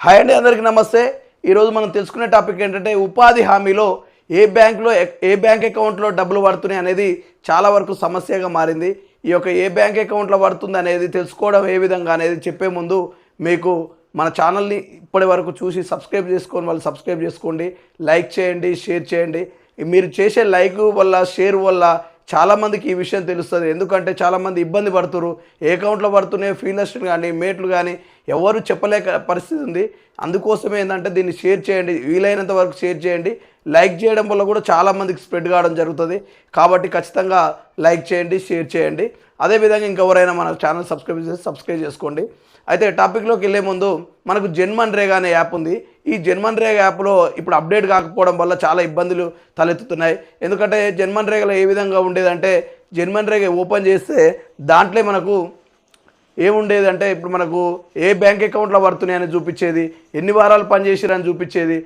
Hi అండి, అందరికీ నమస్తే. ఈరోజు మనం తెలుసుకునే టాపిక్ ఏంటంటే ఉపాధి హామీలో ఏ బ్యాంక్ అకౌంట్లో డబ్బులు పడుతున్నాయి అనేది చాలా వరకు సమస్యగా మారింది. ఈ యొక్క ఏ బ్యాంక్ అకౌంట్లో పడుతుంది అనేది తెలుసుకోవడం ఏ విధంగా అనేది చెప్పే ముందు మీకు మన ఛానల్ని ఇప్పటి వరకు చూసి సబ్స్క్రైబ్ చేసుకొని వాళ్ళు సబ్స్క్రైబ్ చేసుకోండి, లైక్ చేయండి, షేర్ చేయండి. మీరు చేసే లైక్ వల్ల షేర్ వల్ల చాలామందికి ఈ విషయం తెలుస్తుంది. ఎందుకంటే చాలామంది ఇబ్బంది పడుతున్నారు. ఏ అకౌంట్లో పడుతున్నాయి ఫీల్డర్స్లు కానీ మేట్లు కానీ ఎవరు చెప్పలేక పరిస్థితి ఉంది. అందుకోసమే ఏంటంటే దీన్ని షేర్ చేయండి, వీలైనంత వరకు షేర్ చేయండి. లైక్ చేయడం వల్ల కూడా చాలామందికి స్ప్రెడ్ కావడం జరుగుతుంది. కాబట్టి ఖచ్చితంగా లైక్ చేయండి, షేర్ చేయండి. అదేవిధంగా ఇంకెవరైనా మన ఛానల్ సబ్స్క్రైబ్ చేసుకోండి. అయితే టాపిక్లోకి వెళ్ళే ముందు మనకు జన్మన్రేగా అనే యాప్ ఉంది. ఈ జన్మన్రేగా యాప్లో ఇప్పుడు అప్డేట్ కాకపోవడం వల్ల చాలా ఇబ్బందులు తలెత్తుతున్నాయి. ఎందుకంటే జన్మన్రేగాలో ఏ విధంగా ఉండేదంటే జన్మన్రేగా ఓపెన్ చేస్తే దాంట్లో మనకు ఏముండేదంటే ఇప్పుడు మనకు ఏ బ్యాంక్ అకౌంట్లో పడుతున్నాయని చూపించేది, ఎన్ని వారాలు పనిచేసారని చూపించేది,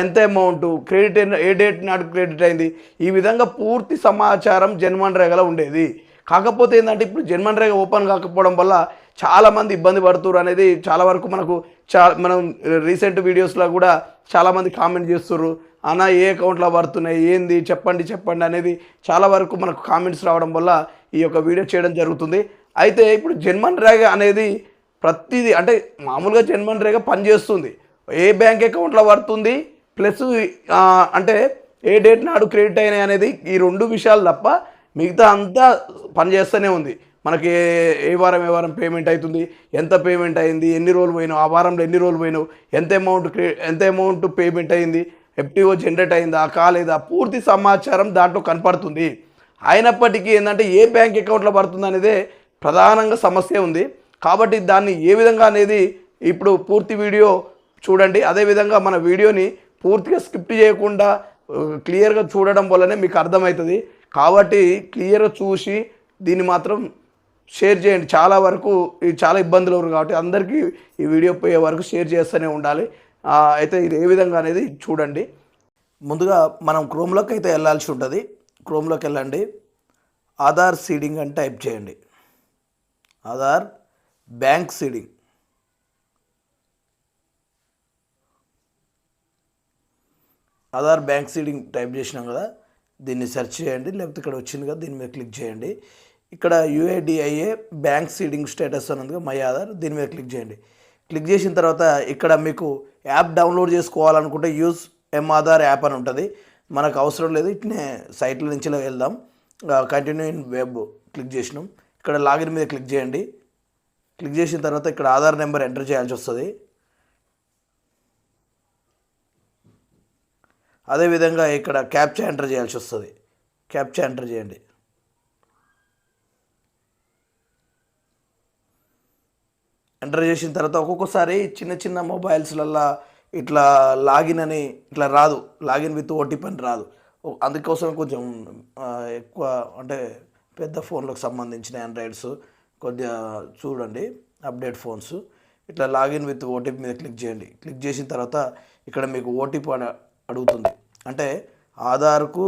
ఎంత అమౌంట్ క్రెడిట్ ఏ డేట్ నాడు క్రెడిట్ అయింది, ఈ విధంగా పూర్తి సమాచారం జన్మన్రేగాలో ఉండేది. కాకపోతే ఏంటంటే ఇప్పుడు జన్మన్రేగా ఓపెన్ కాకపోవడం వల్ల చాలామంది ఇబ్బంది పడుతున్నారు అనేది చాలా వరకు మనకు మనం రీసెంట్ వీడియోస్లో కూడా చాలామంది కామెంట్ చేస్తున్నారు. అన్న ఏ అకౌంట్లో పడుతున్నాయి ఏంది చెప్పండి అనేది చాలా వరకు మనకు కామెంట్స్ రావడం వల్ల ఈ యొక్క వీడియో చేయడం జరుగుతుంది. అయితే ఇప్పుడు జన్మన్రేగా అనేది ప్రతిదీ అంటే మామూలుగా జన్మన్రేగా పనిచేస్తుంది. ఏ బ్యాంక్ అకౌంట్లో పడుతుంది ప్లస్ అంటే ఏ డేట్ నాడు క్రెడిట్ అయినాయి అనేది ఈ రెండు విషయాలు తప్ప మిగతా అంతా పనిచేస్తూనే ఉంది. మనకి ఏ వారం పేమెంట్ అవుతుంది, ఎంత పేమెంట్ అయింది, ఎన్ని రోజులు పోయినావు, ఆ వారంలో ఎన్ని రోజులు పోయినావు, ఎంత అమౌంట్ పేమెంట్ అయింది, ఎఫ్టీఓ జనరేట్ అయిందా కాలేదా, పూర్తి సమాచారం దాంట్లో కనపడుతుంది. అయినప్పటికీ ఏంటంటే ఏ బ్యాంక్ అకౌంట్లో పడుతుంది అనేదే ప్రధానంగా సమస్య ఉంది. కాబట్టి దాన్ని ఏ విధంగా అనేది ఇప్పుడు పూర్తి వీడియో చూడండి. అదేవిధంగా మన వీడియోని పూర్తిగా స్కిప్ చేయకుండా క్లియర్గా చూడడం వల్లనే మీకు అర్థమవుతుంది. కాబట్టి క్లియర్గా చూసి దీన్ని మాత్రం షేర్ చేయండి. చాలా వరకు చాలా ఇబ్బందులు ఉన్నారు కాబట్టి అందరికీ ఈ వీడియో పోయే వరకు షేర్ చేస్తూనే ఉండాలి. అయితే ఇది ఏ విధంగా అనేది చూడండి. ముందుగా మనం క్రోమ్లోకి అయితే వెళ్ళాల్సి ఉంటుంది. క్రోమ్లోకి వెళ్ళండి, ఆధార్ సీడింగ్ అని టైప్ చేయండి. Aadhaar bank seeding, Aadhaar bank seeding type చేసినాం కదా, దీన్ని సెర్చ్ చేయండి. లేకపోతే ఇక్కడ వచ్చింది కదా, దీని మీద క్లిక్ చేయండి. ఇక్కడ యుఐడిఐఏ బ్యాంక్ సీడింగ్ స్టేటస్ అని ఉంది, మై ఆధార్, దీని మీద క్లిక్ చేయండి. క్లిక్ చేసిన తర్వాత ఇక్కడ మీకు యాప్ డౌన్లోడ్ చేసుకోవాలనుకుంటే యూజ్ ఎమ్ ఆధార్ యాప్ అని ఉంటుంది. మనకు అవసరం లేదు, ఇట్నే సైట్ల నుంచి వెళ్దాం. కంటిన్యూ ఇన్ వెబ్ క్లిక్ చేసినాం. ఇక్కడ లాగిన్ మీద క్లిక్ చేయండి. క్లిక్ చేసిన తర్వాత ఇక్కడ ఆధార్ నెంబర్ ఎంటర్ చేయాల్సి వస్తుంది. అదేవిధంగా ఇక్కడ క్యాప్చా ఎంటర్ చేయాల్సి వస్తుంది. క్యాప్చా ఎంటర్ చేయండి. ఎంటర్ చేసిన తర్వాత ఒక్కొక్కసారి చిన్న మొబైల్స్లల్లో ఇట్లా లాగిన్ అని ఇట్లా రాదు, లాగిన్ విత్ ఓటీపీ అని రాదు. అందుకోసం కొంచెం ఎక్కువ అంటే పెద్ద ఫోన్లకు సంబంధించిన ఆండ్రాయిడ్స్ కొద్దిగా చూడండి, అప్డేట్ ఫోన్స్ ఇట్లా లాగిన్ విత్ ఓటీపీ మీద క్లిక్ చేయండి. క్లిక్ చేసిన తర్వాత ఇక్కడ మీకు ఓటీపీ అడుగుతుంది. అంటే ఆధార్కు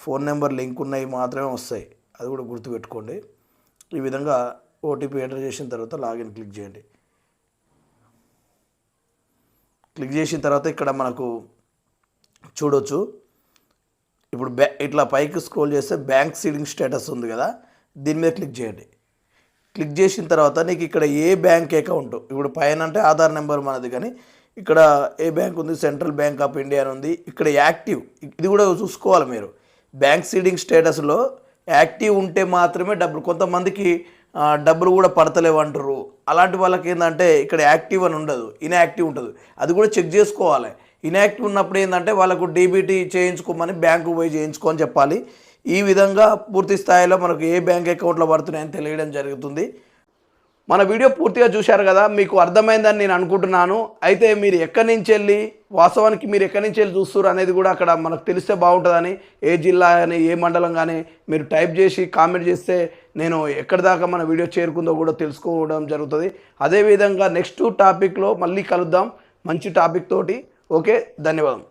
ఫోన్ నెంబర్ లింక్ ఉన్నవి మాత్రమే వస్తాయి, అది కూడా గుర్తుపెట్టుకోండి. ఈ విధంగా ఓటీపీ ఎంటర్ చేసిన తర్వాత లాగిన్ క్లిక్ చేయండి. క్లిక్ చేసిన తర్వాత ఇక్కడ మనకు చూడొచ్చు, ఇప్పుడు ఇట్లా పైకి స్క్రోల్ చేస్తే బ్యాంక్ సీడింగ్ స్టేటస్ ఉంది కదా, దీని మీద క్లిక్ చేయండి. క్లిక్ చేసిన తర్వాత నీకు ఇక్కడ ఏ బ్యాంక్ అకౌంట్, ఇప్పుడు పైన అంటే ఆధార్ నెంబర్ మనది, కానీ ఇక్కడ ఏ బ్యాంక్ ఉంది, సెంట్రల్ బ్యాంక్ ఆఫ్ ఇండియా అని ఉంది. ఇక్కడ యాక్టివ్, ఇది కూడా చూసుకోవాలి మీరు. బ్యాంక్ సీడింగ్ స్టేటస్లో యాక్టివ్ ఉంటే మాత్రమే డబ్బులు, కొంతమందికి డబ్బులు కూడా పడతలేవు అంటారు. అలాంటి వాళ్ళకి ఏంటంటే ఇక్కడ యాక్టివ్ అని ఉండదు, ఇన్యాక్టివ్ ఉంటుంది. అది కూడా చెక్ చేసుకోవాలి. ఇన్యాక్టివ్ ఉన్నప్పుడు ఏంటంటే వాళ్ళకు డీబీటీ చేయించుకోమని బ్యాంకు పోయి చేయించుకోని చెప్పాలి. ఈ విధంగా పూర్తి స్థాయిలో మనకు ఏ బ్యాంక్ అకౌంట్లో పడుతున్నాయని తెలియడం జరుగుతుంది. మన వీడియో పూర్తిగా చూశారు కదా, మీకు అర్థమైందని నేను అనుకుంటున్నాను. అయితే మీరు ఎక్కడి నుంచి వెళ్ళి వాస్తవానికి మీరు ఎక్కడి నుంచి వెళ్ళి చూస్తారు అనేది కూడా అక్కడ మనకు తెలిస్తే బాగుంటుందని, ఏ జిల్లా కానీ ఏ మండలం కానీ మీరు టైప్ చేసి కామెంట్ చేస్తే నేను ఎక్కడి దాకా మన వీడియో చేరుకుందో కూడా తెలుసుకోవడం జరుగుతుంది. అదేవిధంగా నెక్స్ట్ టాపిక్లో మళ్ళీ కలుద్దాం మంచి టాపిక్ తోటి. ఓకే, ధన్యవాదం.